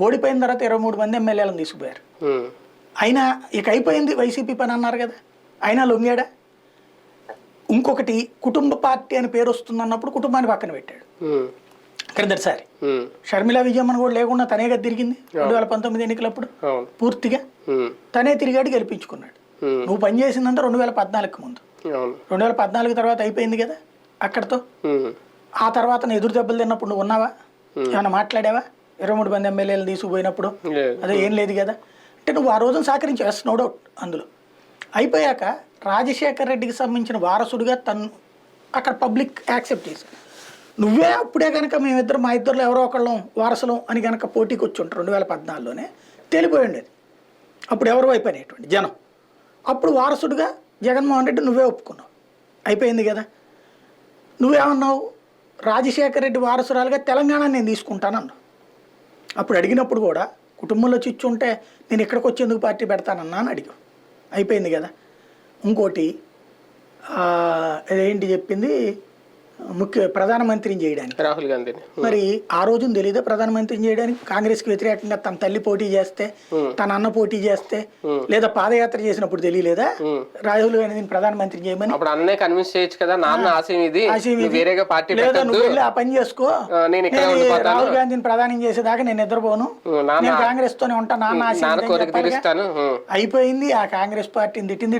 ఓడిపోయిన తర్వాత 23 మంది ఎమ్మెల్యేలను తీసుకుపోయారు. అయినా ఇక అయిపోయింది వైసీపీ పని అన్నారు కదా, అయినా లొంగాడా? ఇంకొకటి కుటుంబ పార్టీ అని పేరు వస్తుంది అన్నప్పుడు కుటుంబాన్ని పక్కన పెట్టాడు. క్రిందటిసారి షర్మిలా విజయమ్మను కూడా లేకుండా తనే కదా తిరిగింది 2019 ఎన్నికలప్పుడు. పూర్తిగా తనే తిరిగాడు, గెలిపించుకున్నాడు. నువ్వు పనిచేసిందంటే 2014కి ముందు. 2014 తర్వాత అయిపోయింది కదా అక్కడతో. ఆ తర్వాత ఎదురు దెబ్బలు తిన్నప్పుడు నువ్వు ఉన్నావా? ఏమైనా మాట్లాడావా? 23 మంది ఎమ్మెల్యేలు తీసుకుపోయినప్పుడు అదే ఏం లేదు కదా. అంటే నువ్వు ఆ రోజున సహకరించావు, ఎస్, నో డౌట్. అందులో అయిపోయాక రాజశేఖర్ రెడ్డికి సంబంధించిన వారసుడిగా తను అక్కడ పబ్లిక్ యాక్సెప్ట్ చేశారు. నువ్వే అప్పుడే కనుక మేమిద్దరు మా ఇద్దరులో ఎవరో ఒకళ్ళం వారసులం అని కనుక పోటీకి వచ్చి ఉంటారు 2014లోనే తేలిపోయి ఉండేది. అప్పుడు ఎవరు అయిపోయినటువంటి జనం. అప్పుడు వారసుడిగా జగన్మోహన్ రెడ్డి నువ్వే ఒప్పుకున్నావు, అయిపోయింది కదా. నువ్వేమన్నావు? రాజశేఖర రెడ్డి వారసురాలుగా తెలంగాణ నేను తీసుకుంటాను అన్నావు. అప్పుడు అడిగినప్పుడు కూడా కుటుంబంలో చిచ్చు ఉంటే నేను ఇక్కడికి వచ్చేందుకు పార్టీ పెడతానన్నా అని అడిగావు, అయిపోయింది కదా. ఇంకోటి ఏంటి చెప్పింది, ప్రధానమంత్రిని చేయడానికి రాహుల్ గాంధీని. మరి ఆ రోజున తెలీదా ప్రధానమంత్రిని చేయడానికి? కాంగ్రెస్కి వ్యతిరేకంగా తన తల్లి పోటీ చేస్తే, తన అన్న పోటీ చేస్తే, లేదా పాదయాత్ర చేసినప్పుడు తెలియలేదా రాహుల్ గాంధీని ప్రధానమంత్రి చేయమని? అప్పుడు అన్నే కన్విన్స్ చేయొచ్చు కదా, నాన్న ఆశయం ఇది, వేరేగా పార్టీ లేదా నువ్వు వెళ్ళి ఆ పని చేసుకో, రాహుల్ గాంధీని ప్రధానం చేసేదాకా నేను నిద్రపోను, నేను కాంగ్రెస్ తోనే ఉంటాను, నాన్న ఆశయం అయిపోయింది. ఆ కాంగ్రెస్ పార్టీని తిట్టింది